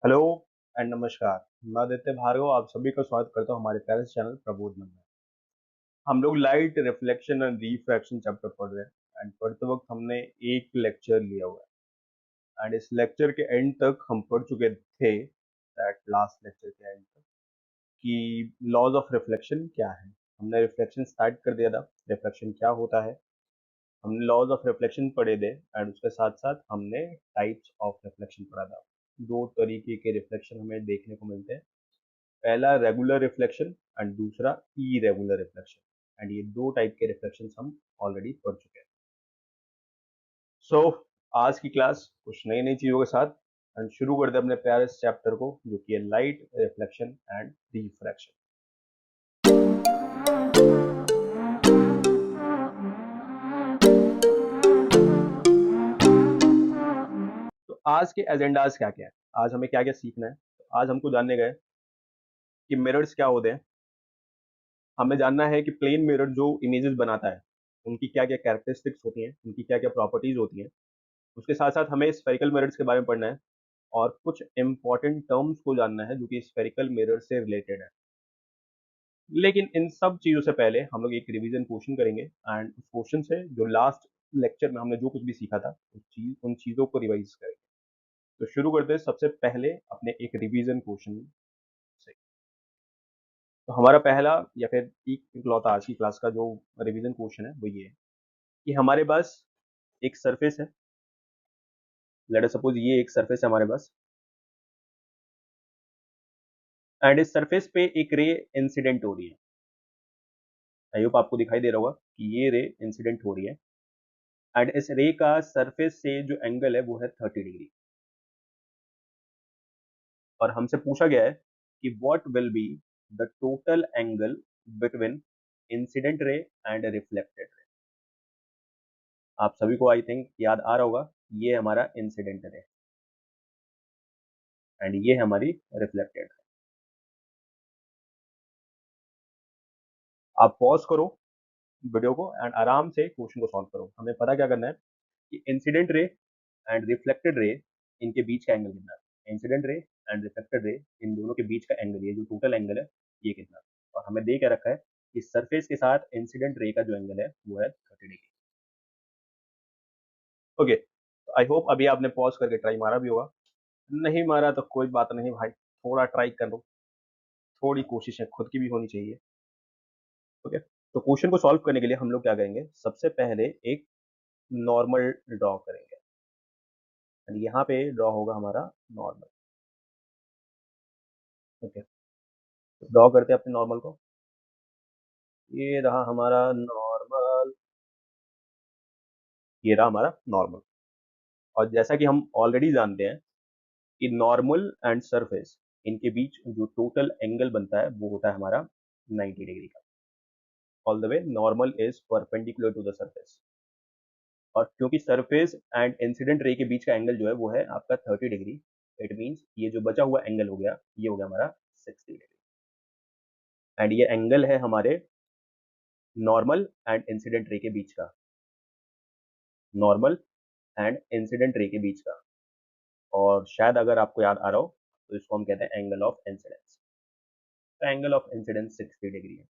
Hello and नमस्कार। मैं आदित्य भार्गव आप सभी का स्वागत करता हूँ हमारे प्यारे से चैनल प्रबोधन में। हम लोग light reflection and refraction chapter पढ़ रहे हैं एंड पढ़ते वक्त हमने एक लेक्चर लिया हुआ है एंड इस लेक्चर के एंड तक हम पढ़ चुके थे दैट लास्ट लेक्चर के एंड तक कि लॉज ऑफ रिफ्लेक्शन क्या है। हमने रिफ्लेक्शन स्टार्ट कर दिया था, रिफ्लेक्शन क्या होता है, हमने लॉज ऑफ रिफ्लेक्शन पढ़े थे एंड उसके साथ साथ हमने टाइप्स ऑफ रिफ्लेक्शन पढ़ा था। दो तरीके के रिफ्लेक्शन हमें देखने को मिलते हैं, पहला रेगुलर रिफ्लेक्शन एंड दूसरा इरेगुलर रिफ्लेक्शन एंड ये दो टाइप के रिफ्लेक्शंस हम ऑलरेडी पढ़ चुके हैं। सो आज की क्लास कुछ नई नई चीजों के साथ एंड शुरू करते हैं अपने प्यारे चैप्टर को जो कि है लाइट रिफ्लेक्शन एंड रिफ्रैक्शन। तो आज के एजेंडाज क्या क्या है, आज हमें क्या क्या सीखना है। तो आज हमको जानने गए कि मिरर्स क्या होते हैं, हमें जानना है कि प्लेन मिरर जो इमेजेस बनाता है उनकी क्या क्या कैरेक्टरिस्टिक्स होती हैं, उनकी क्या क्या प्रॉपर्टीज होती हैं। उसके साथ साथ हमें स्फेरिकल मिरर्स के बारे में पढ़ना है और कुछ इंपॉर्टेंट टर्म्स को जानना है जो कि स्फेरिकल मिरर से रिलेटेड है। लेकिन इन सब चीजों से पहले हम लोग एक रिवीजन क्वेश्चन करेंगे एंड उस क्वेश्चन से जो लास्ट लेक्चर में हमने जो कुछ भी सीखा था उन चीजों को रिवाइज करेंगे। तो शुरू करते हैं सबसे पहले अपने एक रिवीजन क्वेश्चन से। तो हमारा पहला या फिर एक इकलौता आज की क्लास का जो रिवीजन क्वेश्चन है वो ये है कि हमारे पास एक सरफेस है। लेट अस सपोज ये एक सरफेस है हमारे पास एंड इस सरफेस पे एक रे इंसिडेंट हो रही है। आई होप आपको दिखाई दे रहा होगा कि ये रे इंसिडेंट हो रही है एंड इस रे का सरफेस से जो एंगल है वो है 30 डिग्री। और हमसे पूछा गया है कि what will be the total angle between incident ray and reflected ray. आप सभी को आई थिंक याद आ रहा होगा, ये हमारा इंसिडेंट रे एंड ये हमारी रिफ्लेक्टेड रे। आप पॉज करो वीडियो को एंड आराम से क्वेश्चन को सॉल्व करो। हमें पता क्या करना है कि incident ray and reflected ray इनके बीच का एंगल कितना है। Incident ray and reflected ray इन दोनों के बीच का एंगल, ये जो टोटल एंगल है ये कितना है। और हमें दे क्या रखा है कि सरफेस के साथ इंसिडेंट रे का जो एंगल है वो है 30 डिग्री। ओके, आई होप अभी आपने पॉज करके ट्राई मारा भी होगा। नहीं मारा तो कोई बात नहीं भाई, थोड़ा ट्राई कर लो, थोड़ी कोशिशें खुद की भी होनी चाहिए। ओके, तो क्वेश्चन को सॉल्व करने के लिए हम लोग क्या करेंगे, सबसे पहले एक नॉर्मल ड्रॉ करेंगे एंड यहाँ पे ड्रॉ होगा हमारा नॉर्मल। ओके, तो ड्रॉ करते हैं अपने नॉर्मल को। ये रहा हमारा नॉर्मल, ये रहा हमारा नॉर्मल। और जैसा कि हम ऑलरेडी जानते हैं कि नॉर्मल एंड सरफेस इनके बीच जो टोटल एंगल बनता है वो होता है हमारा 90 डिग्री का। All the way normal is perpendicular to the surface और क्योंकि सरफेस एंड इंसिडेंट रे के बीच का एंगल जो है वो है आपका 30 डिग्री, इट मीन्स ये जो बचा हुआ एंगल हो गया ये हो गया हमारा 60 डिग्री एंड ये एंगल है हमारे नॉर्मल एंड इंसिडेंट रे के बीच का। नॉर्मल एंड इंसिडेंट रे के बीच का, और शायद अगर आपको याद आ रहा हो तो इसको हम कहते हैं एंगल ऑफ इंसिडेंस। तो एंगल ऑफ इंसिडेंस 60 डिग्री है।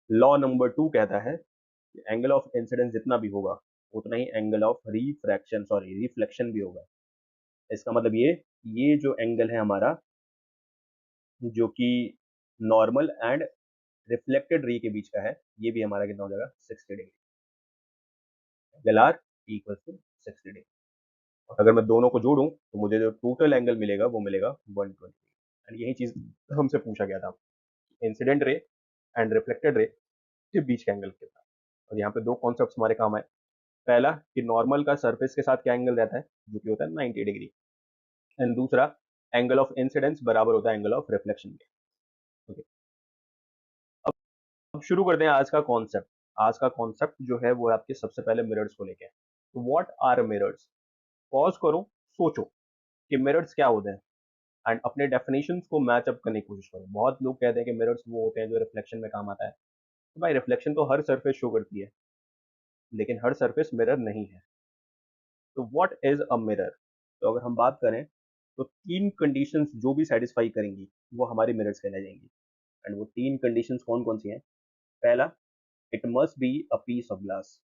लॉ नंबर 2 कहता है कि एंगल ऑफ इंसिडेंस जितना भी होगा उतना ही angle of refraction sorry reflection भी होगा। इसका मतलब ये जो एंगल है हमारा जो कि नॉर्मल एंड रिफ्लेक्टेड रे के बीच का है ये भी हमारा कितना हो जाएगा 60 degree. L R equal to 60 degree. और अगर मैं दोनों को जोड़ूं तो मुझे जो टोटल एंगल मिलेगा वो मिलेगा 120 एंड यही चीज हमसे पूछा गया था, incident ray and reflected ray के बीच का एंगल कितना। और यहाँ पे दो कॉन्सेप्ट हमारे काम आए। पहला कि नॉर्मल का सरफेस के साथ क्या एंगल रहता है जो कि होता है 90 डिग्री एंड दूसरा एंगल ऑफ इंसिडेंस बराबर होता है एंगल ऑफ रिफ्लेक्शन के। ओके, अब शुरू करते हैं आज का कॉन्सेप्ट। आज का कॉन्सेप्ट जो है वो है आपके सबसे पहले मिरर्स को लेके। तो व्हाट आर मिरर्स। पॉज करो, सोचो कि मिरर्स क्या होते हैं एंड अपने डेफिनेशंस को मैच अप करने की कोशिश करो। बहुत लोग कहते हैं कि मिरर्स वो होते हैं जो रिफ्लेक्शन में काम आता है। तो भाई रिफ्लेक्शन तो हर सरफेस शो करती है लेकिन हर सरफेस मिरर नहीं है। तो व्हाट इज अ मिरर। तो अगर हम बात करें तो 3 कंडीशंस जो भी सेटिस्फाई करेंगी वो हमारे मिरर्स कहलाई जाएंगी। एंड वो 3 कंडीशंस कौन कौन सी हैं? पहला, it must be a piece of glass.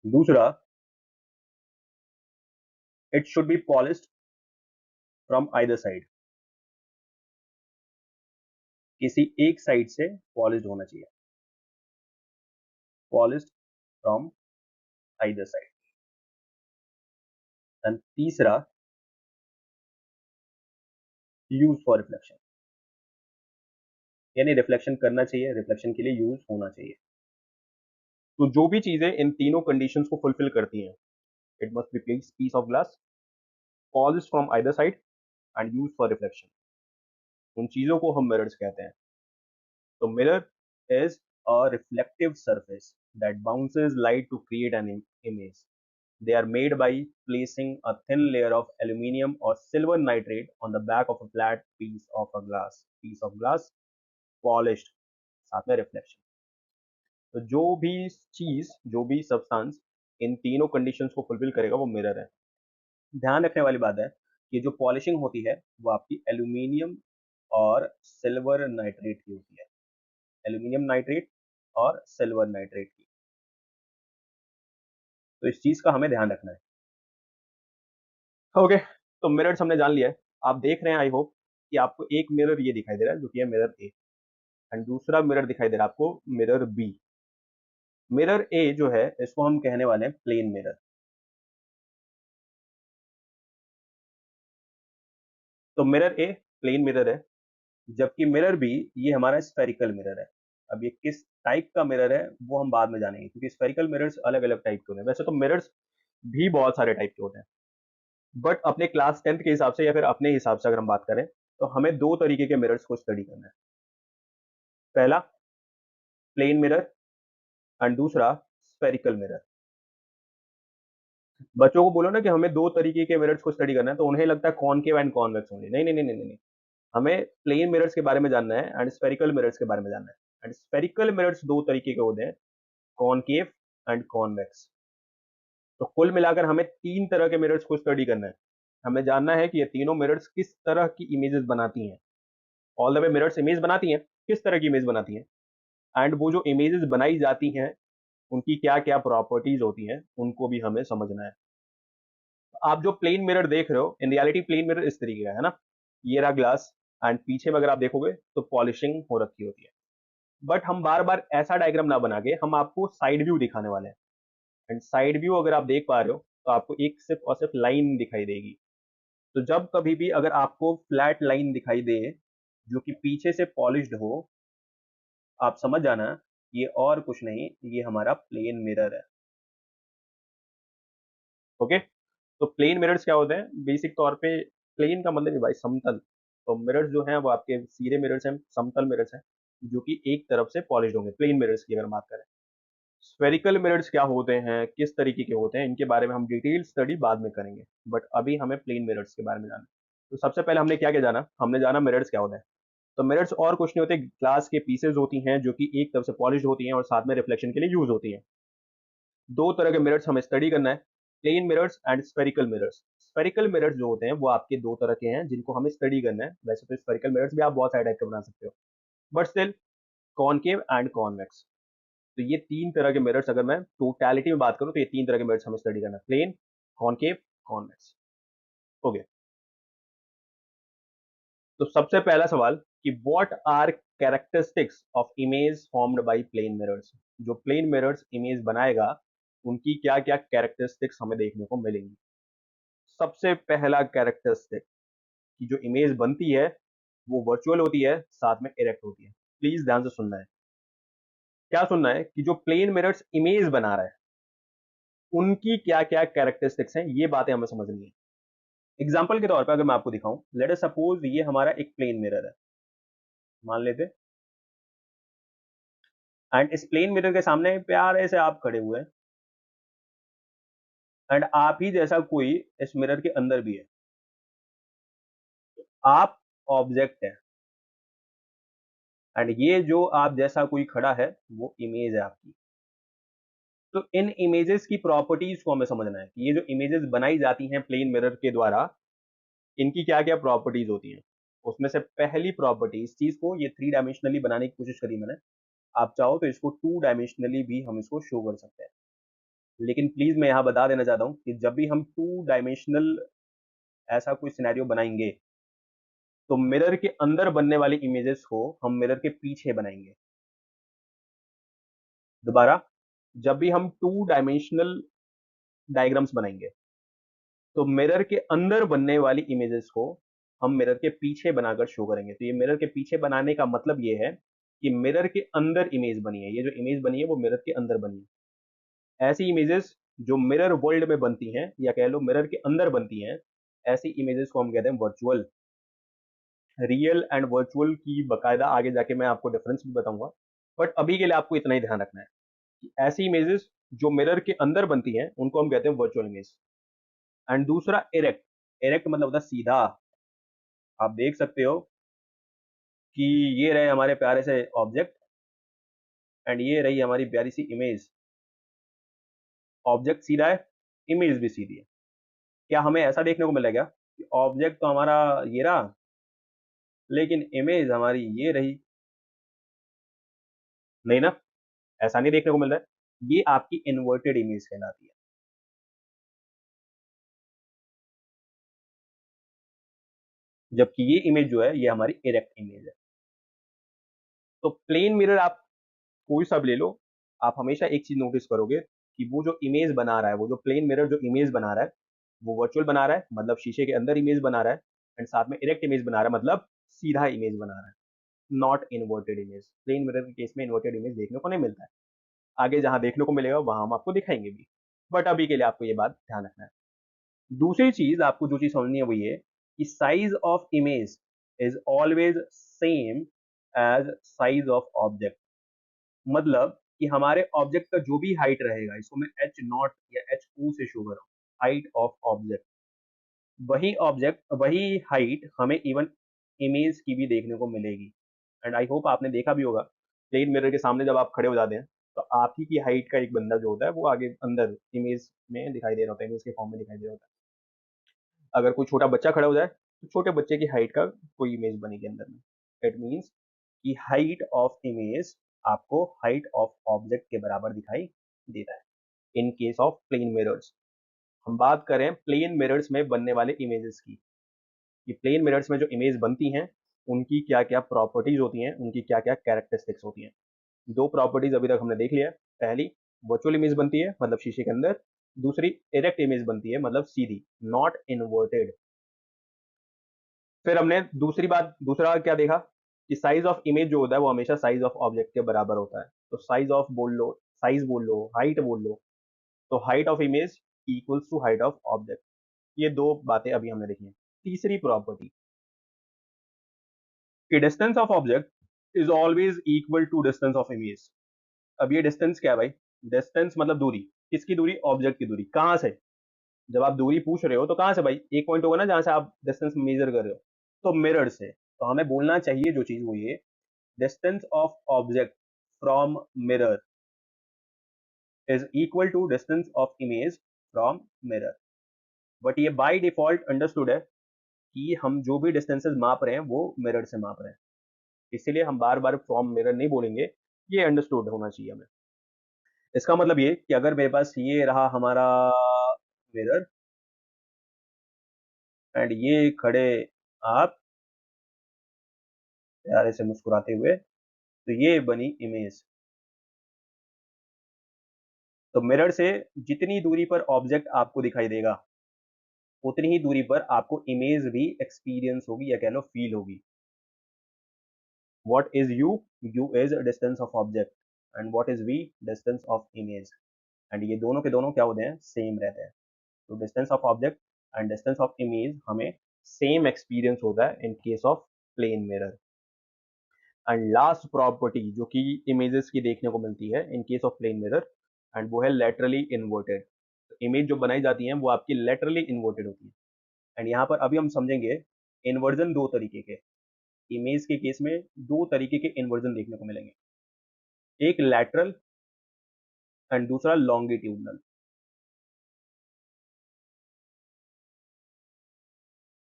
दूसरा, it should be polished from either side. किसी एक साइड से पॉलिश्ड होना चाहिए, polished from either side. And तीसरा, यूज फॉर रिफ्लेक्शन, यानी रिफ्लेक्शन करना चाहिए, रिफ्लेक्शन के लिए यूज होना चाहिए। तो जो भी चीजें इन तीनों कंडीशंस को फुलफिल करती हैं, it must be piece of glass, polished from either side and use for reflection, उन चीजों को हम मिरर्स कहते हैं। तो mirror is a reflective surface that bounces light to create an image. They are made by placing a thin layer of aluminum or silver nitrate on the back of a flat piece of a glass. Piece of glass polished, साथ में reflection. तो जो भी substance in तीनों conditions को fulfil करेगा वो mirror है। ध्यान रखने वाली बात है कि जो पॉलिशिंग होती है वो आपकी एल्यूमिनियम और सिल्वर नाइट्रेट की होती है, एल्यूमिनियम नाइट्रेट और सिल्वर नाइट्रेट की। तो इस चीज का हमें ध्यान रखना है। ओके, तो मिरर्स हमने जान लिया है। आप देख रहे हैं, आई होप कि आपको एक मिरर ये दिखाई दे रहा है जो कि है मिरर ए, एंड दूसरा मिरर दिखाई दे रहा है आपको मिरर बी। मिरर ए जो है इसको हम कहने वाले हैं प्लेन मिरर। तो मिरर ए प्लेन मिरर है, जबकि मिरर बी ये हमारा स्फेरिकल मिरर है। अब ये किस टाइप का मिरर है वो हम बाद में जानेंगे, क्योंकि स्फेरिकल मिरर्स अलग अलग टाइप के होते हैं। वैसे तो मिरर्स भी बहुत सारे टाइप के होते हैं, बट अपने क्लास 10th के हिसाब से या फिर अपने हिसाब से अगर हम बात करें तो हमें दो तरीके के मिरर्स को स्टडी करना है। पहला प्लेन मिरर एंड दूसरा स्फेरिकल मिरर। बच्चों को बोलो ना कि हमें दो तरीके के मिरर्स को स्टडी करना है तो उन्हें लगता है कॉनकेव एंड कॉन्वेक्स ओनली। नहीं नहीं नहीं नहीं नहीं, हमें प्लेन मिरर्स के बारे में जानना है एंड स्फेरिकल मिरर्स के बारे में जानना है। एंड स्फेरिकल मिरर्स दो तरीके के होते हैं, कॉनकेव एंड कॉन्वेक्स। तो कुल मिलाकर हमें तीन तरह के मिरर्स को स्टडी करना है। हमें जानना है कि ये तीनों मिरर्स किस तरह की इमेजेस बनाती हैं। All the way mirrors image बनाती हैं, किस तरह की इमेज बनाती हैं, एंड वो जो इमेजेस बनाई जाती हैं उनकी क्या क्या प्रॉपर्टीज होती हैं उनको भी हमें समझना है। आप जो प्लेन मिरर देख रहे हो, इन रियलिटी प्लेन मिरर इस तरीके का है ना, ये रहा ग्लास, एंड पीछे में अगर आप देखोगे तो पॉलिशिंग हो रखी होती है। बट हम बार बार ऐसा डायग्राम ना बना के हम आपको साइड व्यू दिखाने वाले हैं। एंड साइड व्यू अगर आप देख पा रहे हो तो आपको एक सिर्फ और सिर्फ लाइन दिखाई देगी। तो जब कभी भी अगर आपको फ्लैट लाइन दिखाई दे जो कि पीछे से पॉलिश्ड हो, आप समझ जाना ये और कुछ नहीं, ये हमारा प्लेन मिरर है। ओके, तो प्लेन मिरर्स क्या होते हैं बेसिक तौर पे? प्लेन का मतलब है भाई समतल। तो मिरर्स जो हैं वो आपके सीधे मिरर्स हैं, समतल मिरर्स हैं जो कि एक तरफ से पॉलिश्ड होंगे। प्लेन मिरर्स की अगर बात करें, स्फेरिकल मिरर्स क्या होते हैं, किस तरीके के होते हैं, इनके बारे में हम डिटेल स्टडी बाद में करेंगे, बट अभी हमें प्लेन मिरर्स के बारे में जानना है। तो सबसे पहले हमने क्या क्या जाना, हमने जाना मिरर्स क्या होते हैं। तो मिरर्स और कुछ नहीं होते, ग्लास के पीसेज होती हैं जो कि एक तरफ से पॉलिश्ड होती हैं और साथ में रिफ्लेक्शन के लिए यूज होती हैं। दो तरह के मिरर्स हमें स्टडी करना है, plane mirrors and spherical mirrors. Spherical mirrors जो होते हैं वो आपके दो तरह के हैं जिनको हमें स्टडी करना है। वैसे तो स्फेरिकल मिरर्स भी आप बहुत सारे टाइप के बना सकते हो, but still concave and convex. तो ये तीन तरह के मिरर्स, अगर मैं टोटलिटी में बात करूं तो ये तीन तरह के मिरर्स हमें स्टडी करना है, प्लेन, कॉनकेव, कॉन्वेक्स। हो गया। तो सबसे पहला सवाल कि what are characteristics of image formed by plane mirrors. जो प्लेन मिरर्स इमेज बनाएगा उनकी क्या क्या कैरेक्टरिस्टिक्स हमें देखने को मिलेंगी। सबसे पहला कैरेक्टरिस्टिक कि जो इमेज बनती है वो वर्चुअल होती है, साथ में इरेक्ट होती है। प्लीज ध्यान से सुनना है। क्या सुनना है कि जो प्लेन मिरर्स इमेज बना रहा है उनकी क्या क्या कैरेक्टरिस्टिक्स हैं, ये बातें हमें समझनी है। एग्जाम्पल के तौर पर अगर मैं आपको दिखाऊं, लेट अस सपोज ये हमारा एक प्लेन मिरर है, मान लेते, एंड इस प्लेन मिरर के सामने प्यारे से आप खड़े हुए हैं, एंड आप ही जैसा कोई इस मिरर के अंदर भी है। आप ऑब्जेक्ट है एंड ये जो आप जैसा कोई खड़ा है वो इमेज है आपकी। तो इन इमेजेस की प्रॉपर्टीज को हमें समझना है कि ये जो इमेजेस बनाई जाती हैं प्लेन मिरर के द्वारा, इनकी क्या क्या प्रॉपर्टीज होती हैं। उसमें से पहली प्रॉपर्टी, इस चीज को ये 3 डायमेंशनली बनाने की कोशिश करी मैंने, आप चाहो तो इसको 2 डायमेंशनली भी हम इसको शो कर सकते हैं, लेकिन प्लीज मैं यहाँ बता देना चाहता हूँ कि जब भी हम 2 डायमेंशनल ऐसा कोई सिनेरियो बनाएंगे तो मिरर के अंदर बनने वाली इमेजेस को हम मिरर के पीछे बनाएंगे। दोबारा, जब भी हम 2 डायमेंशनल डायग्राम्स बनाएंगे तो मिरर के अंदर बनने वाली इमेजेस को हम मिरर के पीछे बनाकर शो करेंगे। तो ये मिरर के पीछे बनाने का मतलब ये है कि मिरर के अंदर इमेज बनी है, ये जो इमेज बनी है वो मिरर के अंदर बनी है। ऐसी इमेजेस जो मिरर वर्ल्ड में बनती हैं या कह लो मिरर के अंदर बनती हैं, ऐसी इमेजेस को हम कहते हैं वर्चुअल। रियल एंड वर्चुअल की बकायदा आगे जाके मैं आपको डिफरेंस भी बताऊंगा, बट अभी के लिए आपको इतना ही ध्यान रखना है कि ऐसी इमेजेस जो मिरर के अंदर बनती हैं उनको हम कहते हैं वर्चुअल इमेज। एंड दूसरा इरेक्ट, इरेक्ट मतलब होता है सीधा। आप देख सकते हो कि ये रहे हमारे प्यारे से ऑब्जेक्ट एंड ये रही हमारी प्यारी सी इमेज। ऑब्जेक्ट सीधा है, इमेज भी सीधी है। क्या हमें ऐसा देखने को मिलेगा कि ऑब्जेक्ट तो हमारा ये रहा लेकिन इमेज हमारी ये रही? नहीं ना, ऐसा नहीं देखने को मिल रहा है। ये आपकी इन्वर्टेड इमेज कहलाती है। जबकि ये इमेज जो है ये हमारी इरेक्ट इमेज है। तो प्लेन मिरर आप कोई सा भी ले लो, आप हमेशा एक चीज नोटिस करोगे कि वो जो इमेज बना रहा है, वो जो प्लेन मिरर जो इमेज बना रहा है वो वर्चुअल बना रहा है, मतलब शीशे के अंदर इमेज बना रहा है, एंड साथ में इरेक्ट इमेज बना रहा है, मतलब सीधा इमेज बना रहा है, not inverted image. Plane mirror के केस में इन्वर्टेड इमेज देखने को नहीं मिलता है। आगे जहां देखने को मिलेगा वहां हम आपको दिखाएंगे भी, बट अभी के लिए आपको ये बात ध्यान रखना है। दूसरी चीज आपको जो चीज समझनी है वो ये कि size of image is always same as size of object. मतलब कि हमारे ऑब्जेक्ट का जो भी हाइट रहेगा, इसको मैं एच नॉट या एच ओ से शो कर रहा हूँ, हाइट ऑफ ऑब्जेक्ट, वही ऑब्जेक्ट वही हाइट हमें इवन इमेज की भी देखने को मिलेगी। एंड आई होप आपने देखा भी होगा, प्लेन मिरर के सामने जब आप खड़े हो जाते हैं तो आप ही की हाइट का एक बंदा जो होता है वो आगे अंदर इमेज में दिखाई दे रहा होता है, इमेज के फॉर्म में दिखाई दे रहा होता है। अगर कोई छोटा बच्चा खड़ा हो जाए तो छोटे बच्चे की हाइट का कोई इमेज बनेगी अंदर में। इट मीन्स कि हाइट ऑफ इमेज आपको हाइट ऑफ ऑब्जेक्ट के बराबर दिखाई देता है in case of plane mirrors. हम बात करें प्लेन मिरर्स में बनने वाले इमेजेस की, कि प्लेन मिरर्स में जो इमेज बनती हैं उनकी क्या क्या प्रॉपर्टीज होती हैं, उनकी क्या क्या कैरेक्टरिस्टिक्स होती हैं। दो प्रॉपर्टीज अभी तक हमने देख लिया है। पहली, वर्चुअल इमेज बनती है मतलब शीशे के अंदर। दूसरी, इरेक्ट इमेज बनती है मतलब सीधी, नॉट इन्वर्टेड। फिर हमने दूसरी बात, दूसरा क्या देखा कि साइज ऑफ इमेज जो होता है वो हमेशा साइज ऑफ ऑब्जेक्ट के बराबर होता है। तो साइज ऑफ बोल लो, साइज बोल लो, हाइट बोल लो, तो height of image equals to height of object. ये दो बातें अभी हमने देखी हैं। तीसरी प्रॉपर्टी कि distance of object is always equal to distance of image. अब ये डिस्टेंस क्या है भाई? डिस्टेंस मतलब दूरी। किसकी दूरी? ऑब्जेक्ट की दूरी। कहां से? जब आप दूरी पूछ रहे हो तो कहां से भाई? एक पॉइंट होगा ना जहां से आप डिस्टेंस मेजर कर रहे हो, तो मिरर से। तो हमें बोलना चाहिए जो चीज वो ये, distance of object from mirror is equal to distance of image from mirror. But ये बाय डिफॉल्ट अंडरस्टूड है कि हम जो भी डिस्टेंसेस माप रहे हैं वो मिरर से माप रहे हैं, इसीलिए हम बार बार फ्रॉम मिरर नहीं बोलेंगे। ये अंडरस्टूड होना चाहिए हमें। इसका मतलब ये कि अगर मेरे पास ये रहा हमारा मिरर एंड ये खड़े आप प्यारे से मुस्कुराते हुए, तो ये बनी इमेज। तो मिरर से जितनी दूरी पर ऑब्जेक्ट आपको दिखाई देगा उतनी ही दूरी पर आपको इमेज भी एक्सपीरियंस होगी या कह लो फील होगी। What is u? U is distance of object and what is v? Distance of image. And ये दोनों के दोनों क्या होते हैं? सेम रहते हैं। तो distance of object and distance of image हमें सेम एक्सपीरियंस होता है in case of plane mirror. And last property जो कि इमेजेस की देखने को मिलती है in case of plane mirror, and वो है लेटरली इन्वर्टेड। इमेज जो बनाई जाती है वो आपकी लेटरली इन्वर्टेड होती है। एंड यहाँ पर अभी हम समझेंगे इन्वर्जन दो तरीके के। इमेज के केस में दो तरीके के इन्वर्जन देखने को मिलेंगे, एक लैटरल एंड दूसरा लॉन्गिट्यूडनल।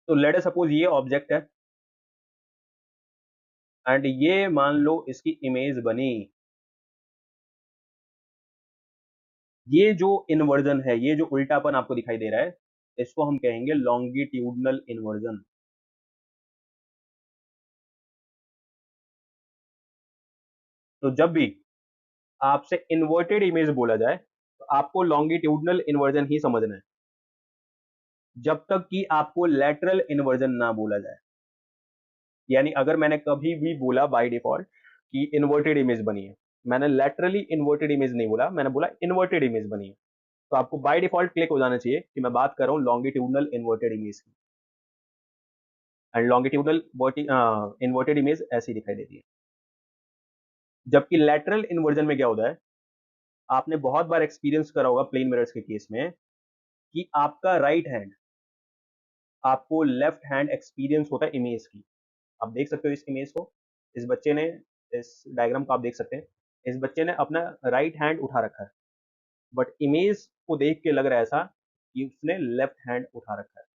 तो लेट अस सपोज ये ऑब्जेक्ट है एंड ये मान लो इसकी इमेज बनी। ये जो इन्वर्जन है, ये जो उल्टापन आपको दिखाई दे रहा है, इसको हम कहेंगे लॉन्गिट्यूडनल इन्वर्जन। तो जब भी आपसे इन्वर्टेड इमेज बोला जाए तो आपको लॉन्गिट्यूडनल इन्वर्जन ही समझना है, जब तक कि आपको लैटरल इन्वर्जन ना बोला जाए। यानी अगर मैंने कभी भी बोला बाय डिफॉल्ट कि इन्वर्टेड इमेज बनी है, मैंने लैटरली इन्वर्टेड इमेज नहीं बोला, मैंने बोला इन्वर्टेड इमेज बनी है, तो आपको बाय डिफॉल्ट क्लिक हो जाना चाहिए कि मैं बात कर रहा हूँ लॉन्गिट्यूडनल इन्वर्टेड इमेज की। एंड लॉन्गिट्यूडनल इन्वर्टेड इमेज ऐसी दिखाई देती है। जबकि लैटरल इन्वर्जन में क्या होता है, आपने बहुत बार एक्सपीरियंस करा होगा प्लेन मिरर्स के केस में, कि आपका राइट हैंड आपको लेफ्ट हैंड एक्सपीरियंस होता है इमेज की। आप देख सकते हो इस इमेज को, इस बच्चे ने, इस डायग्राम को आप देख सकते हैं, इस बच्चे ने अपना राइट हैंड उठा रखा है, बट इमेज को देख के लग रहा है ऐसा कि उसने लेफ्ट हैंड उठा रखा है।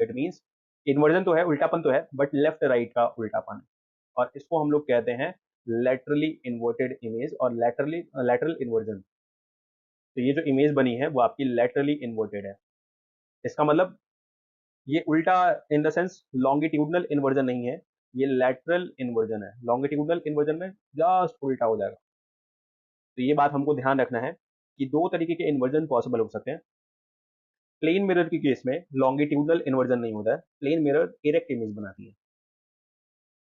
इट मीन्स इन्वर्जन तो है, उल्टापन तो है, बट लेफ्ट राइट का उल्टापन है, और इसको हम लोग कहते हैं लेटरली इन्वर्टेड इमेज और लैटरल इन्वर्जन। तो ये जो इमेज बनी है वो आपकी लेटरली इन्वर्टेड है। इसका मतलब ये उल्टा in the sense longitudinal inversion नहीं है, ये लैटरल इन्वर्जन है। लॉन्गिट्यूडनल इन्वर्जन में जस्ट उल्टा हो जाएगा। तो ये बात हमको ध्यान रखना है कि दो तरीके के इन्वर्जन पॉसिबल हो सकते हैं। प्लेन मिरर के केस में लॉन्गिट्यूडनल इन्वर्जन नहीं होता है, प्लेन मिरर इरेक्ट इमेज बनाती है।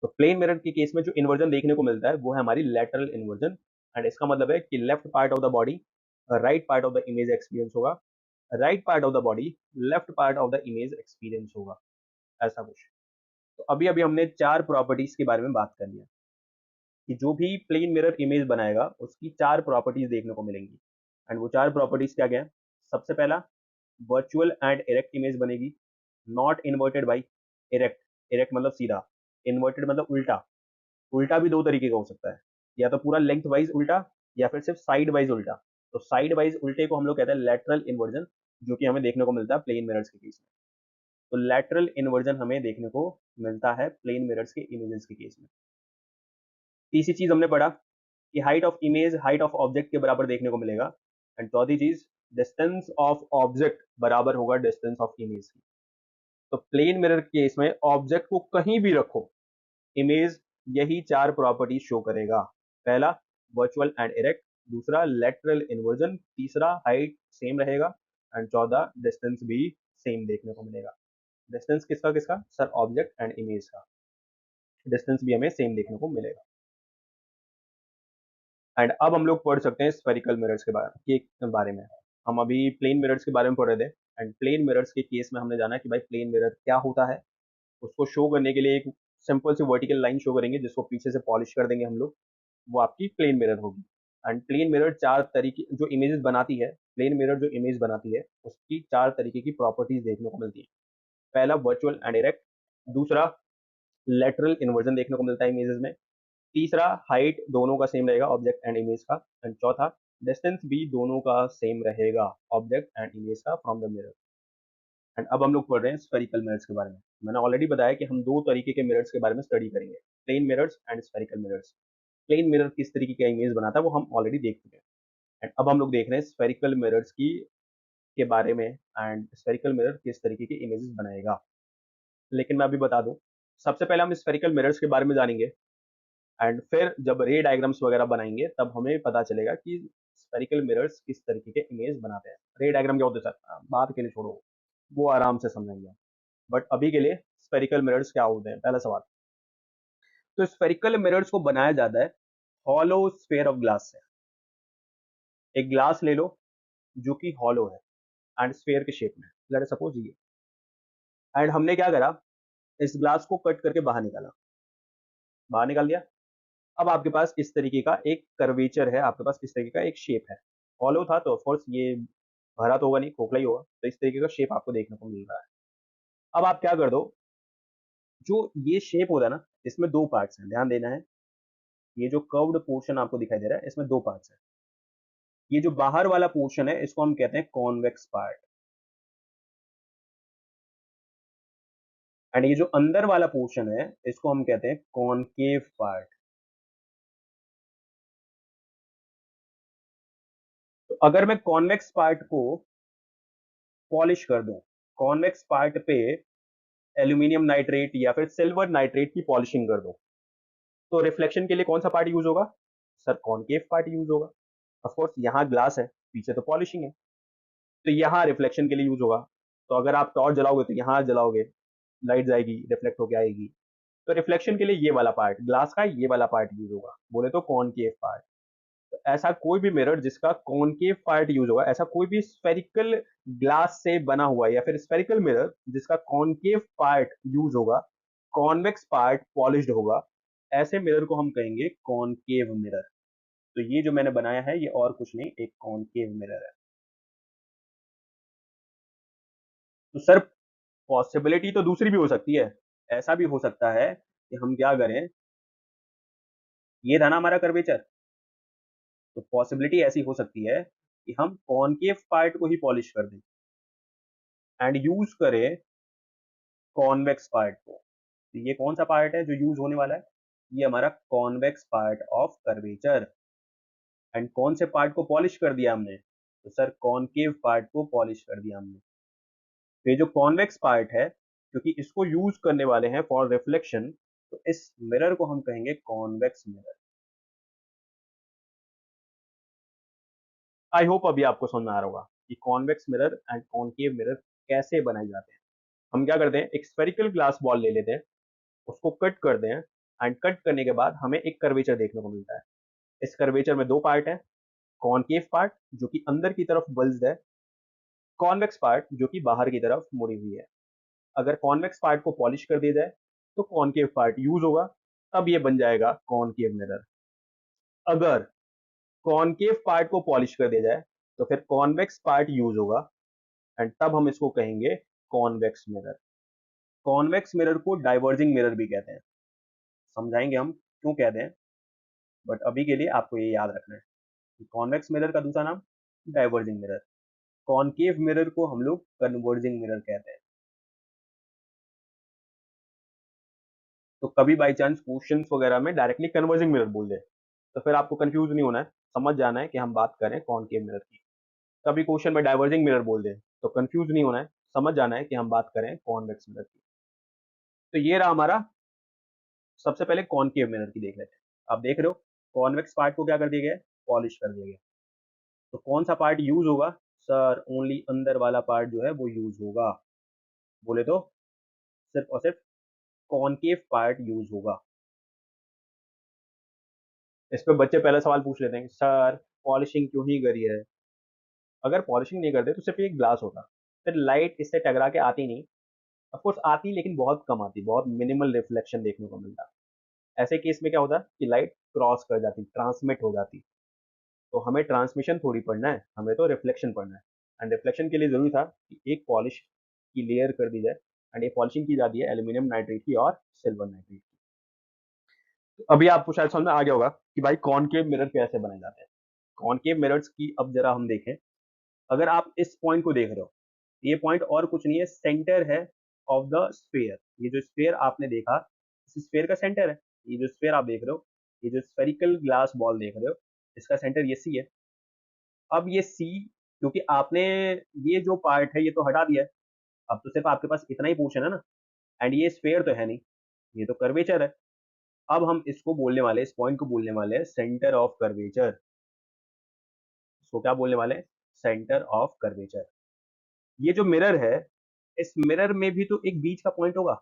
तो प्लेन मिरर के केस में जो इन्वर्जन देखने को मिलता है वो है हमारी लैटरल इन्वर्जन। एंड इसका मतलब है कि left part of the body right part of the image experience होगा, right part of the body left part of the image experience होगा, ऐसा कुछ। तो अभी अभी हमने चार प्रॉपर्टीज के बारे में बात कर लिया कि जो भी प्लेन मिरर इमेज बनाएगा उसकी चार प्रॉपर्टीज देखने को मिलेंगी। एंड वो चार प्रॉपर्टीज क्या क्या है? सबसे पहला, वर्चुअल एंड इरेक्ट इमेज बनेगी, not inverted by erect. Erect मतलब सीधा, इन्वर्टेड मतलब उल्टा। उल्टा भी दो तरीके का हो सकता है, या तो पूरा लेंथ वाइज उल्टा या फिर सिर्फ साइड वाइज उल्टा। तो साइड वाइज उल्टे को हम लोग कहते हैं लेटरल इन्वर्जन, जो कि हमें देखने को मिलता है प्लेन मिरर्स के केस में। तो लेटरल इन्वर्जन हमें देखने को मिलता है प्लेन मिरर्स के इमेजेस के केस में। तीसरी चीज हमने पढ़ा कि height of image height of object के बराबर देखने को मिलेगा। एंड चौथी चीज, डिस्टेंस ऑफ ऑब्जेक्ट बराबर होगा डिस्टेंस ऑफ इमेज की। तो प्लेन मिरर के केस में ऑब्जेक्ट को कहीं भी रखो, इमेज यही चार प्रॉपर्टी शो करेगा। पहला, वर्चुअल एंड इरेक्ट, दूसरा लेटरल इन्वर्जन, तीसरा हाइट सेम रहेगा, एंड चौथा डिस्टेंस भी सेम देखने को मिलेगा। डिस्टेंस किसका किसका? सर, ऑब्जेक्ट एंड इमेज का डिस्टेंस भी हमें सेम देखने को मिलेगा। एंड अब हम लोग पढ़ सकते हैं स्फेरिकल मिरर्स के बारे में। हम अभी प्लेन मिरर्स के बारे में पढ़ रहे थे, एंड प्लेन मिरर्स के केस में हमने जाना कि भाई प्लेन मिरर क्या होता है। उसको शो करने के लिए एक सिंपल सी वर्टिकल लाइन शो करेंगे जिसको पीछे से पॉलिश कर देंगे हम लोग, वो आपकी प्लेन मिरर होगी। एंड प्लेन मिरर चार तरीके जो इमेजेस बनाती है, प्लेन मिरर जो इमेज बनाती है उसकी चार तरीके की प्रॉपर्टीज देखने को मिलती है। पहला, वर्चुअल एंड डायरेक्ट, दूसरा लेटरल इन्वर्जन देखने को मिलता है इमेजेस में, तीसरा हाइट दोनों का सेम रहेगा ऑब्जेक्ट एंड इमेज का, एंड चौथा डिस्टेंस भी दोनों का सेम रहेगा ऑब्जेक्ट एंड इमेज का फ्रॉम द मिरर। एंड अब हम लोग पढ़ रहे हैं स्फेरिकल मिरर्स के बारे में। मैंने ऑलरेडी बताया कि हम दो तरीके के मिरर्स के बारे में स्टडी करेंगे, plane mirrors and spherical mirrors. Plane mirror किस तरीके का इमेज बनाता है वो हम ऑलरेडी देख चुके हैं। एंड अब हम लोग देख रहे हैं स्फेरिकल मिरर्स की के बारे में, एंड स्फेरिकल मिरर किस तरीके के इमेजेस बनाएगा। लेकिन मैं अभी बता दूं, सबसे पहले हम स्फेरिकल मिरर्स के बारे में जानेंगे, एंड फिर जब रे डायग्राम्स वगैरह बनाएंगे तब हमें पता चलेगा कि स्फेरिकल मिरर्स किस तरीके के इमेज बनाते हैं। रे डायग्राम क्या होते हैं सर, बात के लिए छोड़ो, वो आराम से समझेंगे। बट अभी के लिए स्फेरिकल मिरर्स क्या होते हैं, पहला सवाल। तो स्फेरिकल मिरर्स को बनाया जाता है हॉलो स्फेयर ऑफ ग्लास से। एक ग्लास ले लो जो कि हॉलो है एंड स्फेयर के शेप में, लेट सपोज ये। एंड हमने क्या करा, इस ग्लास को कट करके बाहर निकाला, बाहर निकाल दिया। अब आपके पास इस तरीके का एक कर्वेचर है, आपके पास इस तरीके का एक शेप है। हॉलो था तो ऑफकोर्स ये भरा तो होगा नहीं, खोखला ही होगा, तो इस तरीके का शेप आपको देखने को मिल रहा है। अब आप क्या कर दो, जो ये शेप होता है ना, इसमें दो पार्ट्स हैं, ध्यान देना है। ये जो कर्व्ड पोर्शन आपको दिखाई दे रहा है इसमें दो पार्ट्स हैं। ये जो बाहर वाला पोर्शन है इसको हम कहते हैं कॉन्वेक्स पार्ट, एंड ये जो अंदर वाला पोर्शन है इसको हम कहते हैं कॉनकेव पार्ट। तो अगर मैं कॉन्वेक्स पार्ट को पॉलिश कर दूं, कॉन्वेक्स पार्ट पे एल्यूमिनियम नाइट्रेट या फिर सिल्वर नाइट्रेट की पॉलिशिंग कर दूं, तो रिफ्लेक्शन के लिए कौन सा पार्ट यूज होगा? सर कॉनकेव पार्ट यूज होगा। ऑफ कोर्स यहाँ ग्लास है, पीछे तो पॉलिशिंग है, तो यहाँ रिफ्लेक्शन के लिए यूज होगा। तो अगर आप टॉर्च जलाओगे तो यहाँ जलाओगे, लाइट जाएगी, रिफ्लेक्ट होके आएगी। तो रिफ्लेक्शन के लिए ये वाला पार्ट, ग्लास का ये वाला पार्ट यूज होगा, बोले तो कॉनकेव पार्ट। तो ऐसा कोई भी मिरर जिसका कॉनकेव पार्ट यूज होगा, ऐसा कोई भी स्फेरिकल ग्लास से बना हुआ या फिर स्फेरिकल मिरर जिसका कॉनकेव पार्ट यूज होगा, कॉन्वेक्स पार्ट पॉलिश्ड होगा, ऐसे मिरर को हम कहेंगे कॉनकेव मिरर। तो ये जो मैंने बनाया है ये और कुछ नहीं, एक कॉनकेव मिरर है। तो सर पॉसिबिलिटी तो दूसरी भी हो सकती है, ऐसा भी हो सकता है कि हम क्या करें, ये था ना हमारा कर्वेचर, तो पॉसिबिलिटी ऐसी हो सकती है कि हम कॉनकेव पार्ट को ही पॉलिश कर दें एंड यूज करें कॉन्वेक्स पार्ट को। तो ये कौन सा पार्ट है जो यूज होने वाला है? ये हमारा convex part of curvature. And कौन से पार्ट को पॉलिश कर दिया हमने? तो सर कॉनकेव पार्ट को पॉलिश कर दिया हमने। तो ये जो कॉन्वेक्स पार्ट है, क्योंकि इसको यूज करने वाले हैं फॉर रिफ्लेक्शन, तो इस मिरर को हम कहेंगे कॉन्वेक्स मिरर। आई होप अभी आपको समझ में आ रहा होगा कि convex mirror and concave mirror कैसे बनाए जाते हैं। हम क्या करते हैं, एक स्फेरिकल ग्लास बॉल ले लेते हैं, उसको कट करते हैं, एंड कट करने के बाद हमें एक कर्वेचर देखने को मिलता है। इस कर्वेचर में दो पार्ट है, कॉनकेव पार्ट जो कि अंदर की तरफ बल्ज है, कॉन्वेक्स पार्ट जो कि बाहर की तरफ मुड़ी हुई है। अगर कॉन्वेक्स पार्ट को पॉलिश कर दिया जाए तो कॉनकेव पार्ट यूज होगा, तब ये बन जाएगा कॉनकेव मिरर। अगर कॉनकेव पार्ट को पॉलिश कर दिया जाए तो फिर कॉन्वेक्स पार्ट यूज होगा, एंड तब हम इसको कहेंगे कॉन्वेक्स मिरर। कॉन्वेक्स मिरर को डाइवर्जिंग मिरर भी कहते हैं, समझाएंगे हम क्यों कहते हैं, बट अभी के लिए आपको ये याद रखना है कि कॉन्वेक्स मिरर का दूसरा नाम डाइवर्जिंग मिरर, कॉनकेव मिरर को हम लोग कन्वर्जिंग मिरर कहते हैं। तो कभी बाई चांस क्वेश्चन वगैरह में डायरेक्टली कन्वर्जिंग मिरर बोल दे तो फिर आपको कंफ्यूज नहीं होना है, समझ जाना है कि हम बात करें कॉनकेव मिरर की। कभी क्वेश्चन में डाइवर्जिंग मिरर बोल दे तो कंफ्यूज नहीं होना है, समझ जाना है कि हम बात करें कॉन्वेक्स मिरर की। तो ये रहा हमारा, सबसे पहले कॉनकेव मिरर की देख लेते हैं। आप देख रहे हो कॉन्वेक्स पार्ट को क्या कर दिया गया है, पॉलिश कर दिया गया। तो कौन सा पार्ट यूज होगा? सर ओनली अंदर वाला पार्ट जो है वो यूज होगा, बोले तो सिर्फ और सिर्फ कॉनकेव पार्ट यूज होगा। इस पे बच्चे पहला सवाल पूछ लेते हैं, सर पॉलिशिंग क्यों ही करी है? अगर पॉलिशिंग नहीं करते तो सिर्फ एक ग्लास होता, फिर लाइट इससे टकरा के आती नहीं। ऑफ कोर्स आती लेकिन बहुत कम आती, बहुत मिनिमल रिफ्लेक्शन देखने को मिलता। ऐसे केस में क्या होता कि लाइट क्रॉस कर जाती, ट्रांसमिट हो जाती। तो हमें ट्रांसमिशन थोड़ी पढ़ना है, हमें तो रिफ्लेक्शन पढ़ना है। एंड रिफ्लेक्शन के लिए जरूरी था कि एक पॉलिश की लेयर कर दी जाए, एंड ये पॉलिशिंग की जाती है एल्यूमिनियम नाइट्रेट की और सिल्वर नाइट्रेट की। तो अभी आपको शायद समझ में आ गया होगा कि भाई कॉनकेव मिरर कैसे बनाए जाते हैं। कॉनकेव मिरर्स की अब जरा हम देखें। अगर आप इस पॉइंट को देख रहे हो, ये पॉइंट और कुछ नहीं है, सेंटर है ऑफ द स्फीयर। ये जो स्फीयर आपने देखा, इस स्फीयर का सेंटर है। ये जो स्फीयर आप देख रहे हो, ये जो स्फेरिकल ग्लास बॉल देख रहे हो, इसका सेंटर ये सी है। अब ये सी, क्योंकि आपने ये जो पार्ट है ये तो हटा दिया है, अब तो सिर्फ आपके पास इतना ही पोर्शन है ना, एंड ये स्फीयर तो है नहीं, ये तो कर्वेचर है। अब हम इसको बोलने वाले, इस पॉइंट को बोलने वाले हैं सेंटर ऑफ कर्वेचर। इसको क्या बोलने वाले हैं? Centre of curvature. ये जो मिरर है, इस मिरर में भी तो एक बीच का पॉइंट होगा,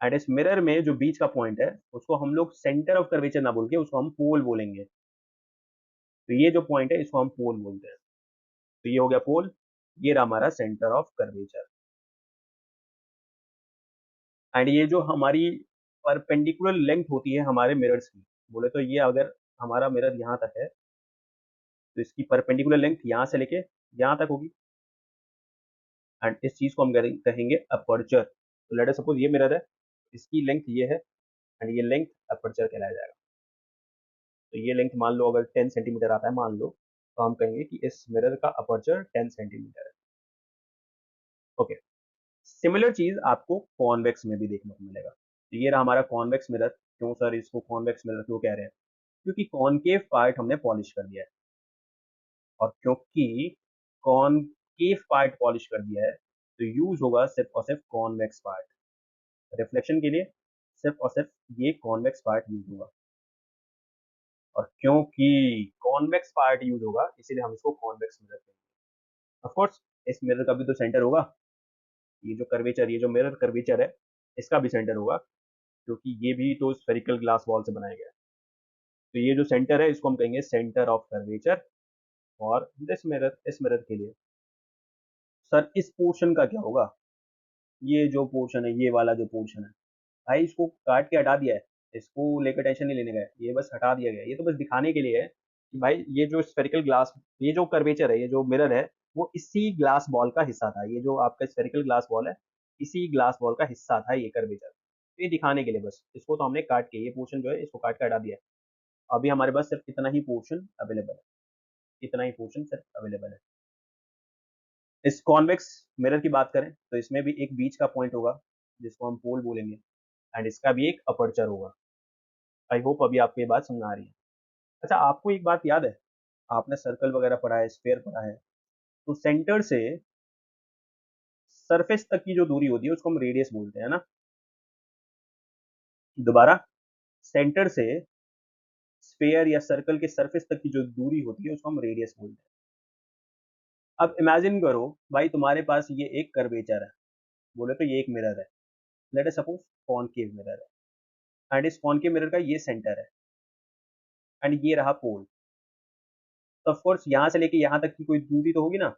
एंड इस मिरर में जो बीच का पॉइंट है उसको हम लोग सेंटर ऑफ कर्वेचर ना बोल के उसको हम पोल बोलेंगे। तो ये जो पॉइंट है इसको हम पोल बोलते हैं। तो ये हो गया पोल, ये रहा हमारा सेंटर ऑफ कर्वेचर। एंड ये जो हमारी परपेंडिकुलर लेंथ होती है हमारे मिरर्स की, बोले तो ये अगर हमारा मिरर यहाँ तक है तो इसकी परपेंडिकुलर लेंथ यहाँ से लेके यहाँ तक होगी, एंड इस चीज को हम कहेंगे अपर्चर। तो लेट अस सपोज ये मिरर है, इसकी लेंथ ये है, एंड ये लेंथ अपर्चर कहलाया जाएगा। तो ये लेंथ मान लो अगर 10 सेंटीमीटर आता है मान लो, तो हम कहेंगे कि इस मिरर का अपर्चर 10 सेंटीमीटर है। ओके, सिमिलर चीज आपको कॉन्वेक्स में भी देखने को मिलेगा। तो ये रहा हमारा कॉन्वेक्स मिरर। क्यों सर इसको कॉन्वेक्स मिरर क्यों कह रहे हैं? क्योंकि कॉनकेव पार्ट हमने पॉलिश कर दिया है, और क्योंकि कॉनकेव पार्ट पॉलिश कर दिया है तो यूज होगा सिर्फ और सिर्फ कॉन्वेक्स पार्ट। रिफ्लेक्शन के लिए सिर्फ और सिर्फ ये कॉन्वेक्स पार्ट यूज होगा, और क्योंकि कॉन्वेक्स पार्ट यूज होगा इसीलिए हम इसको कॉन्वेक्स मिरर कहेंगे। ऑफ कोर्स इस मिरर का भी तो सेंटर होगा, ये जो कर्वेचर, ये जो मिरर कर्वेचर है इसका भी सेंटर होगा, क्योंकि ये भी तो स्फेरिकल ग्लास वॉल से बनाया गया है। तो ये जो सेंटर है इसको हम कहेंगे सेंटर ऑफ कर्वेचर। और दिस मिरर, इस मिरर के लिए सर इस पोर्शन का क्या होगा? ये जो पोर्शन है, ये वाला जो पोर्शन है, भाई इसको काट के हटा दिया है, इसको लेकर टेंशन नहीं लेने का है, ये बस हटा दिया गया है। ये तो बस दिखाने के लिए है कि भाई ये जो स्फेरिकल ग्लास, ये जो कर्वेचर है, ये जो मिरर है, वो इसी ग्लास बॉल का हिस्सा था। ये जो आपका स्फेरिकल ग्लास बॉल है, इसी ग्लास बॉल का हिस्सा था ये कर्वेचर। तो ये दिखाने के लिए बस इसको तो हमने काट के, ये पोर्शन जो है इसको काट के हटा दिया है। अभी हमारे पास सिर्फ इतना ही पोर्शन अवेलेबल है, इतना ही पोर्शन सिर्फ अवेलेबल है। इस कॉन्वेक्स मिरर की बात करें तो इसमें भी एक बीच का पॉइंट होगा जिसको हम पोल बोलेंगे, एंड इसका भी एक अपर्चर होगा। आई होप अभी आपको ये बात समझ आ रही है। अच्छा, आपको एक बात याद है, आपने सर्कल वगैरह पढ़ा है, स्फेयर पढ़ा है, तो सेंटर से सरफेस तक की जो दूरी होती है उसको हम रेडियस बोलते हैं ना। दोबारा, सेंटर से स्फेयर या सर्कल के सरफेस तक की जो दूरी होती है उसको हम रेडियस बोलते हैं। अब इमेजिन करो भाई, तुम्हारे पास ये एक कर्वेचर है, बोले तो ये एक मिरर है, let us suppose concave mirror है, एंड इस कॉनकेव मिरर का ये सेंटर है, एंड ये रहा पोल। तो ऑफ कोर्स यहाँ से लेके यहाँ तक की कोई दूरी तो होगी ना,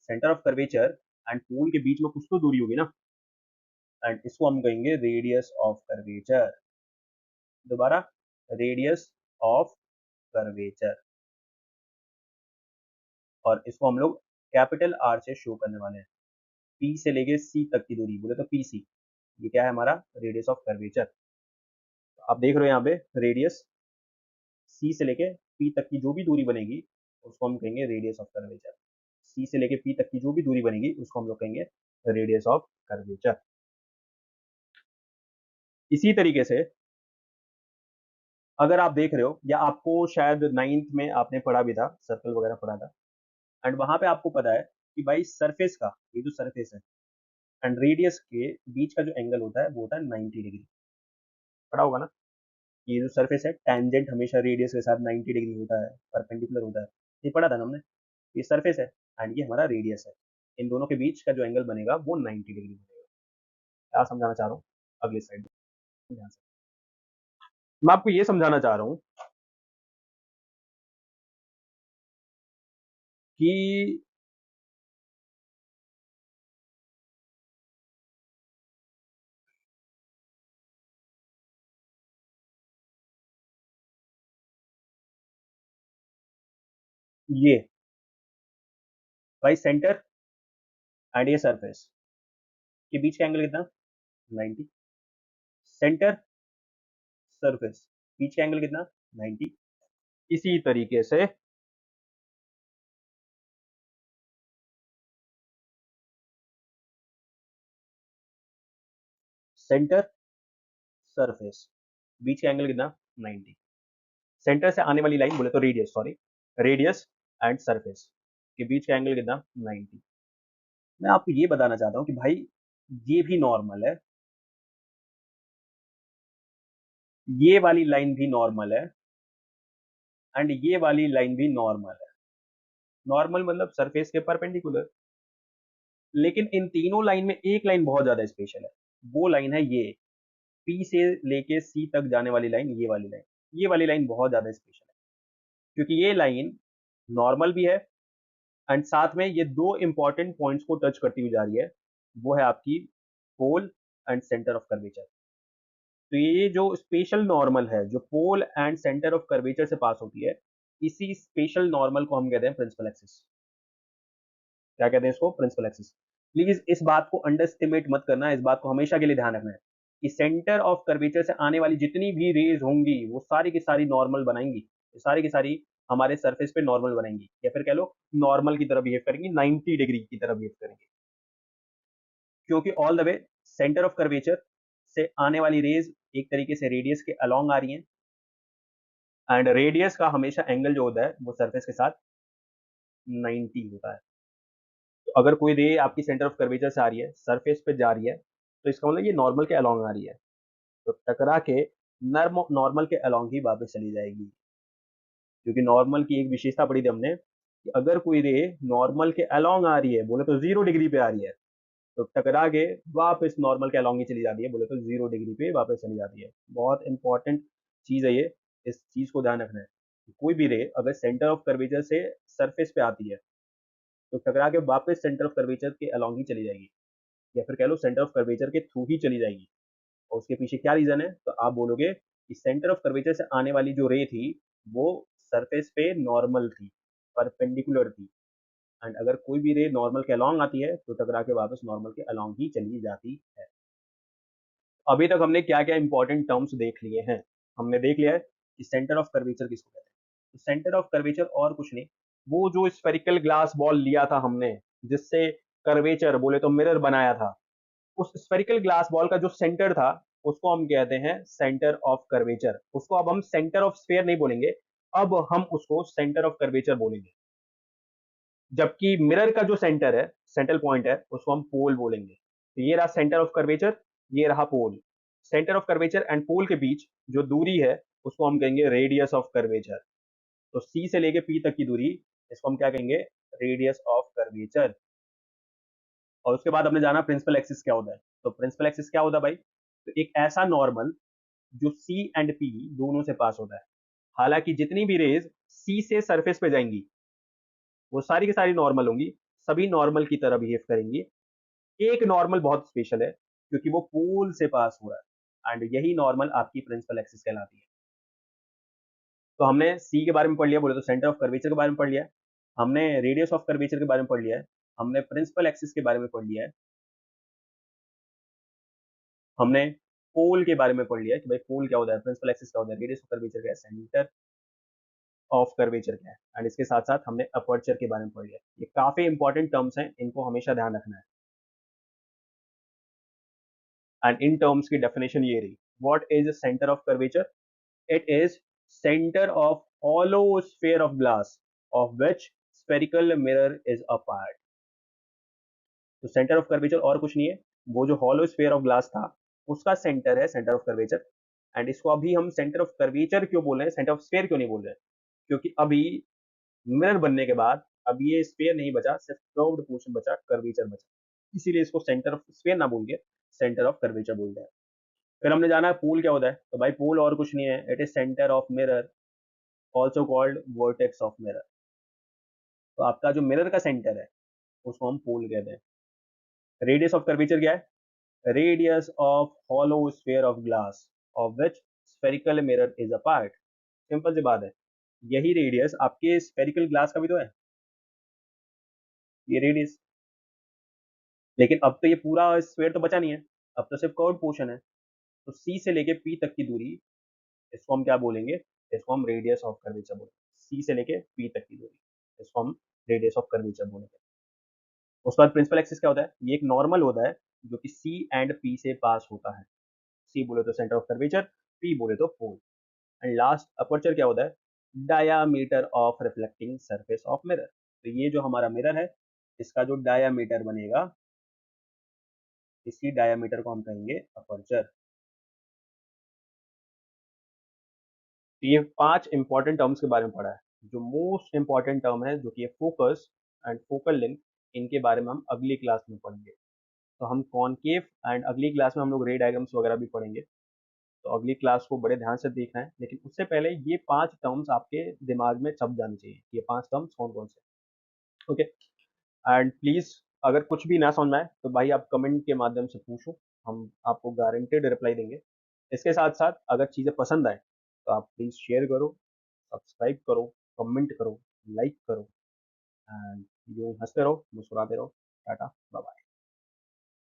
centre of curvature and pole के बीच में कुछ तो दूरी होगी ना, एंड इसको हम कहेंगे रेडियस ऑफ कर्वेचर। दोबारा, रेडियस ऑफ कर्वेचर, और इसको हम लोग कैपिटल आर से शो करने वाले हैं। पी से लेके सी तक की दूरी बोले तो पी सी, ये क्या है हमारा रेडियस ऑफ कर्वेचर। आप देख रहे हो यहाँ पे रेडियस, सी से लेके पी तक की जो भी दूरी बनेगी उसको हम कहेंगे रेडियस ऑफ कर्वेचर। सी से लेके पी तक की जो भी दूरी बनेगी उसको हम लोग कहेंगे रेडियस ऑफ कर्वेचर। इसी तरीके से अगर आप देख रहे हो, या आपको शायद नाइन्थ में आपने पढ़ा भी था, सर्कल वगैरह पढ़ा था, एंड वहां पे आपको पता है कि भाई सरफेस का, ये जो सरफेस है एंड रेडियस के बीच का जो एंगल होता है वो होता है 90 डिग्री। पढ़ा होगा ना, ये जो सरफेस है टेंजेंट हमेशा रेडियस के साथ 90 डिग्री होता है, परपेंडिकुलर होता है। ये पढ़ा था ना हमने। ये सरफेस है एंड ये हमारा रेडियस है, इन दोनों के बीच का जो एंगल बनेगा वो 90 डिग्री बनेगा। क्या समझाना चाह रहा हूँ, अगले साइड ध्यान से। मैं आपको ये समझाना चाह रहा हूँ कि ये भाई सेंटर एंड ये सरफेस के बीच का एंगल कितना, 90। सेंटर, सरफेस, बीच का एंगल कितना, 90। इसी तरीके से सेंटर, सरफेस, बीच का एंगल कितना, 90। सेंटर से आने वाली लाइन बोले तो radius, sorry, radius and surface के बीच का एंगल कितना, 90। मैं आपको ये बताना चाहता हूँ कि भाई ये भी नॉर्मल है, ये वाली लाइन भी नॉर्मल है, एंड ये वाली लाइन भी नॉर्मल है। नॉर्मल मतलब सरफेस के परपेंडिकुलर। लेकिन इन तीनों लाइन में एक लाइन बहुत ज्यादा स्पेशल है, वो लाइन है ये, पी से लेके सी तक जाने वाली लाइन, ये वाली लाइन। ये वाली लाइन बहुत ज्यादा स्पेशल है, क्योंकि ये लाइन नॉर्मल भी है एंड साथ में ये दो इंपॉर्टेंट पॉइंट्स को टच करती हुई जा रही है, वो है आपकी pole and centre of curvature. तो ये जो स्पेशल नॉर्मल है जो pole and centre of curvature से पास होती है, इसी स्पेशल नॉर्मल को हम कहते हैं प्रिंसिपल एक्सिस। क्या कहते हैं इसको, प्रिंसिपल एक्सिस। प्लीज इस बात को अंडर एस्टिमेट मत करना, इस बात को हमेशा के लिए ध्यान रखना है कि सेंटर ऑफ कर्वेचर से आने वाली जितनी भी रेज होंगी वो सारी की सारी नॉर्मल बनाएंगी, सारी की सारी हमारे सरफेस पे नॉर्मल बनाएंगी, या फिर कह लो नॉर्मल की तरह बिहेव करेंगी, 90 डिग्री की तरह बिहेव करेंगी, क्योंकि all the way centre of curvature से आने वाली रेज एक तरीके से रेडियस के अलोंग आ रही हैं, एंड रेडियस का हमेशा एंगल जो होता है वो सरफेस के साथ 90 होता है। तो अगर कोई रे आपकी सेंटर ऑफ कर्वेचर से आ रही है, सरफेस पे जा रही है, तो इसका मतलब ये नॉर्मल के अलोंग आ रही है, तो टकरा के नॉर्मल के अलोंग ही वापस चली जाएगी। क्योंकि नॉर्मल की एक विशेषता पढ़ी थी हमने कि अगर कोई रे नॉर्मल के अलोंग आ रही है, बोले तो 0 डिग्री पे आ रही है, तो टकरा के वापस नॉर्मल के अलोंग ही चली जाती है, बोले तो 0 डिग्री पे वापस चली जाती है। बहुत इंपॉर्टेंट चीज है ये, इस चीज को ध्यान रखना है। कोई भी रे अगर सेंटर ऑफ कर्वेचर से सरफेस पे आती है, तो टकरा के वापस सेंटर ऑफ कर्वेचर के अलोंग ही चली जाएगी, या फिर कह लो सेंटर ऑफ कर्वेचर के थ्रू ही चली जाएगी। और उसके पीछे क्या रीजन है, तो आप बोलोगे कि सेंटर ऑफ कर्वेचर से आने वाली जो रे थी वो सरफेस पे नॉर्मल थी, परपेंडिकुलर थी, एंड अगर कोई भी रे नॉर्मल के अलोंग आती है तो टकरा के वापस नॉर्मल के अलोंग ही चली जाती है। अभी तक हमने क्या क्या इंपॉर्टेंट टर्म्स देख लिए हैं। हमने देख लिया है कि सेंटर ऑफ कर्वेचर किसको कहते हैं। तो सेंटर ऑफ कर्वेचर और कुछ नहीं, वो जो स्फेरिकल ग्लास बॉल लिया था हमने, जिससे कर्वेचर बोले तो मिरर बनाया था, उस स्फेरिकल ग्लास बॉल का जो सेंटर था उसको हम कहते हैं सेंटर ऑफ कर्वेचर। उसको अब हम सेंटर ऑफ स्फेयर नहीं बोलेंगे, अब हम उसको सेंटर ऑफ कर्वेचर बोलेंगे। जबकि मिरर का जो सेंटर है, सेंट्रल पॉइंट है, उसको हम पोल बोलेंगे। तो ये रहा सेंटर ऑफ कर्वेचर, ये रहा पोल। Centre of curvature and pole के बीच जो दूरी है उसको हम कहेंगे रेडियस ऑफ कर्वेचर। तो सी से लेके पी तक की दूरी, इसको हम क्या कहेंगे, रेडियस ऑफ कर्वेचर। और उसके बाद हमने जाना प्रिंसिपल एक्सिस क्या होता है। तो प्रिंसिपल एक्सिस क्या होता है भाई, तो एक ऐसा नॉर्मल जो सी एंड पी दोनों से पास होता है। हालांकि जितनी भी रेज सी से सरफेस पे जाएंगी वो सारी की सारी नॉर्मल होंगी, सभी नॉर्मल की तरह बिहेव करेंगी। एक नॉर्मल बहुत स्पेशल है क्योंकि वो पोल से पास हुआ है, एंड यही नॉर्मल आपकी प्रिंसिपल एक्सिस कहलाती है। तो हमने सी के बारे में पढ़ लिया, बोले तो सेंटर ऑफ कर्वेचर के बारे में पढ़ लिया है, हमने रेडियस ऑफ कर्वेचर के बारे में पढ़ लिया है, हमने प्रिंसिपल एक्सिस के बारे में पढ़ लिया है, हमने पोल के बारे में पढ़ लिया है कि भाई पोल क्या होता है, प्रिंसिपल एक्सिस क्या होता है, रेडियस ऑफ कर्वेचर क्या है, सेंटर ऑफ कर्वेचर क्या है, एंड इसके साथ साथ हमने अपर्चर के बारे में पढ़ लिया। ये काफी इंपॉर्टेंट टर्म्स हैं, इनको हमेशा ध्यान रखना है। एंड इन टर्म्स की डेफिनेशन ये रही, what is centre of curvature, it is center of hollow sphere of glass of which spherical mirror is a part। तो सेंटर ऑफ कर्वेचर और कुछ नहीं है, वो जो हॉलो स्फीयर ऑफ ग्लास था उसका सेंटर है सेंटर ऑफ कर्वेचर। एंड इसको अभी हम सेंटर ऑफ कर्वेचर क्यों बोल रहे हैं, सेंटर ऑफ स्फीयर क्यों नहीं बोल रहे हैं, क्योंकि अभी मिरर बनने के बाद अब ये स्फीयर नहीं बचा, सिर्फ कर्व्ड पोर्शन बचा, कर्वेचर बचा, इसीलिए इसको सेंटर ऑफ स्फीयर ना बोल के सेंटर ऑफ कर्वेचर बोल रहे हैं। फिर हमने जाना है पोल क्या होता है, तो भाई पोल और कुछ नहीं है, it is centre of mirror, also called vertex of mirror. तो आपका जो मिरर का सेंटर है उसको हम पोल कहते हैं। रेडियस ऑफ कर्वेचर क्या है, radius of hollow sphere of glass of which spherical mirror is a part. Simple सी बात है, यही रेडियस आपके स्फेरिकल ग्लास का भी तो है, ये रेडियस। लेकिन अब तो ये पूरा स्फीयर तो बचा नहीं है, अब तो सिर्फ कर्व पोर्शन है। तो सी से लेके पी तक की दूरी, इसको हम क्या बोलेंगे, इसको हम रेडियस ऑफ कर्वेचर बोलेंगे। सी से लेके पी तक की दूरी, इसको हम रेडियस ऑफ कर्वेचर बोलेंगे। उसके बाद प्रिंसिपल एक्सिस क्या होता है, ये एक नॉर्मल होता है जो कि सी एंड पी से पास होता है। सी बोले तो सेंटर ऑफ कर्वेचर, पी बोले तो पोल। एंड लास्ट अपर्चर क्या होता है, diameter of reflecting surface of mirror. तो ये जो हमारा मिरर है इसका जो डायामीटर बनेगा, इसी डायामीटर को हम कहेंगे अपर्चर। तो ये 5 इंपॉर्टेंट टर्म्स के बारे में पढ़ा है। जो मोस्ट इंपॉर्टेंट टर्म है जो कि फोकस एंड फोकल लेंथ, इनके बारे में हम अगली क्लास में पढ़ेंगे। तो हम कॉनकेव एंड अगली क्लास में हम लोग रे डायग्राम्स वगैरह भी पढ़ेंगे। तो अगली क्लास को बड़े ध्यान से देखना है, लेकिन उससे पहले ये 5 टर्म्स आपके दिमाग में छप जाने चाहिए। ये 5 टर्म्स कौन कौन से, ओके। एंड प्लीज अगर कुछ भी ना समझ में आए तो भाई आप कमेंट के माध्यम से पूछो, हम आपको गारंटेड रिप्लाई देंगे। इसके साथ साथ अगर चीज़ें पसंद आए तो आप प्लीज़ शेयर करो, सब्सक्राइब करो, कमेंट करो, लाइक करो, एंड यूँ हंसते रहो, मुस्कुराते रहो। Tata, bye bye.